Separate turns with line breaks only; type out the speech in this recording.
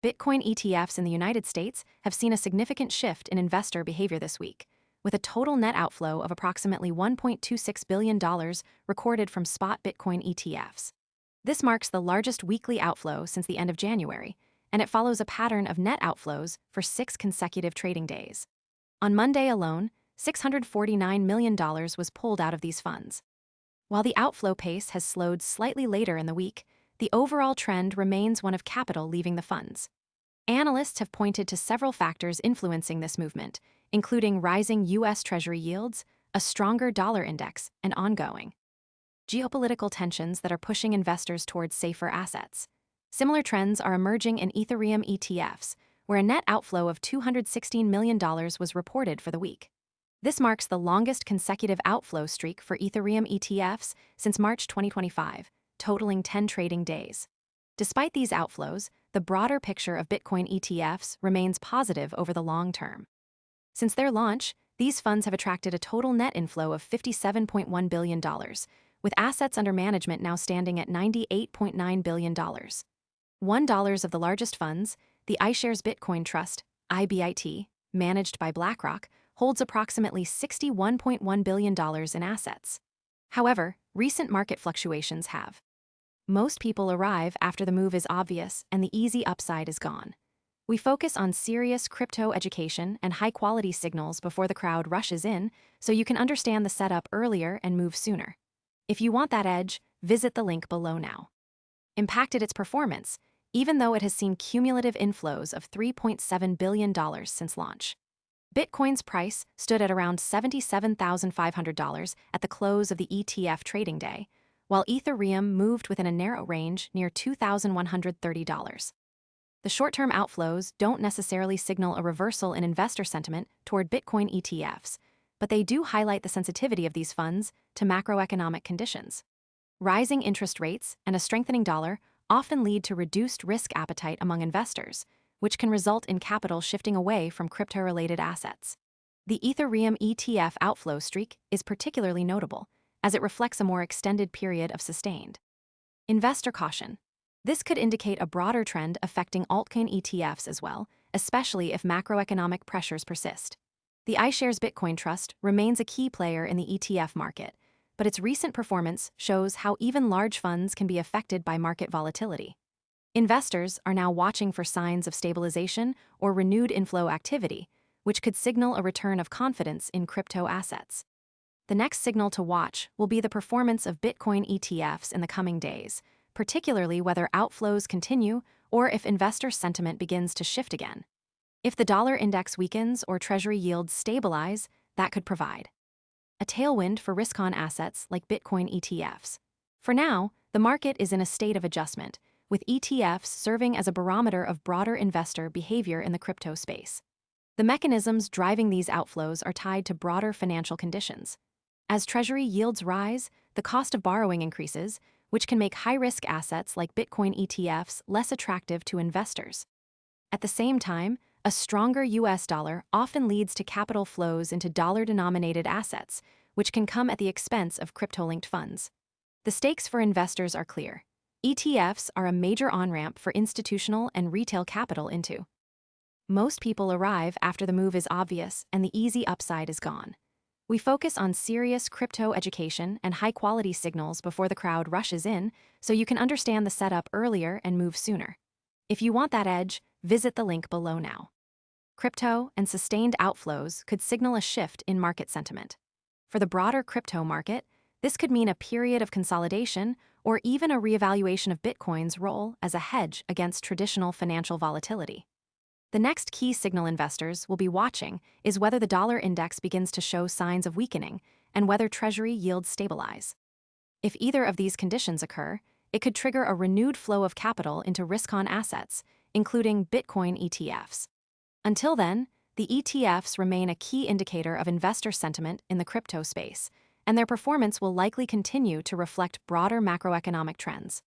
Bitcoin ETFs in the United States have seen a significant shift in investor behavior this week, with a total net outflow of approximately $1.26 billion recorded from spot Bitcoin ETFs. This marks the largest weekly outflow since the end of January, and it follows a pattern of net outflows for 6 consecutive trading days. On Monday alone, $649 million was pulled out of these funds. While the outflow pace has slowed slightly later in the week, the overall trend remains one of capital leaving the funds. Analysts have pointed to several factors influencing this movement, including rising U.S. Treasury yields, a stronger dollar index, and ongoing geopolitical tensions that are pushing investors towards safer assets. Similar trends are emerging in Ethereum ETFs, where a net outflow of $216 million was reported for the week. This marks the longest consecutive outflow streak for Ethereum ETFs since March 2025, totaling 10 trading days. Despite these outflows, the broader picture of Bitcoin ETFs remains positive over the long term. Since their launch, these funds have attracted a total net inflow of $57.1 billion, with assets under management now standing at $98.9 billion. $1 of the largest funds, the iShares Bitcoin Trust, IBIT, managed by BlackRock, holds approximately $61.1 billion in assets. However, recent market fluctuations have. Most people arrive after the move is obvious and the easy upside is gone. We focus on serious crypto education and high-quality signals before the crowd rushes in, so you can understand the setup earlier and move sooner. If you want that edge, visit the link below now. Impacted its performance, even though it has seen cumulative inflows of $3.7 billion since launch. Bitcoin's price stood at around $77,500 at the close of the ETF trading day, while Ethereum moved within a narrow range near $2,130. The short-term outflows don't necessarily signal a reversal in investor sentiment toward Bitcoin ETFs, but they do highlight the sensitivity of these funds to macroeconomic conditions. Rising interest rates and a strengthening dollar often lead to reduced risk appetite among investors, which can result in capital shifting away from crypto-related assets. The Ethereum ETF outflow streak is particularly notable, as it reflects a more extended period of sustained investor caution. This could indicate a broader trend affecting altcoin ETFs as well, especially if macroeconomic pressures persist. The iShares Bitcoin Trust remains a key player in the ETF market, but its recent performance shows how even large funds can be affected by market volatility. Investors are now watching for signs of stabilization or renewed inflow activity, which could signal a return of confidence in crypto assets. The next signal to watch will be the performance of Bitcoin ETFs in the coming days, particularly whether outflows continue or if investor sentiment begins to shift again. If the dollar index weakens or Treasury yields stabilize, that could provide a tailwind for risk-on assets like Bitcoin ETFs. For now, the market is in a state of adjustment, with ETFs serving as a barometer of broader investor behavior in the crypto space. The mechanisms driving these outflows are tied to broader financial conditions. As Treasury yields rise, the cost of borrowing increases, which can make high-risk assets like Bitcoin ETFs less attractive to investors. At the same time, a stronger U.S. dollar often leads to capital flows into dollar-denominated assets, which can come at the expense of crypto-linked funds. The stakes for investors are clear. ETFs are a major on-ramp for institutional and retail capital into. Most people arrive after the move is obvious and the easy upside is gone. We focus on serious crypto education and high-quality signals before the crowd rushes in, so you can understand the setup earlier and move sooner. If you want that edge, visit the link below now. Crypto and sustained outflows could signal a shift in market sentiment. For the broader crypto market, this could mean a period of consolidation or even a reevaluation of Bitcoin's role as a hedge against traditional financial volatility. The next key signal investors will be watching is whether the dollar index begins to show signs of weakening and whether Treasury yields stabilize. If either of these conditions occur, it could trigger a renewed flow of capital into risk-on assets, including Bitcoin ETFs. Until then, the ETFs remain a key indicator of investor sentiment in the crypto space, and their performance will likely continue to reflect broader macroeconomic trends.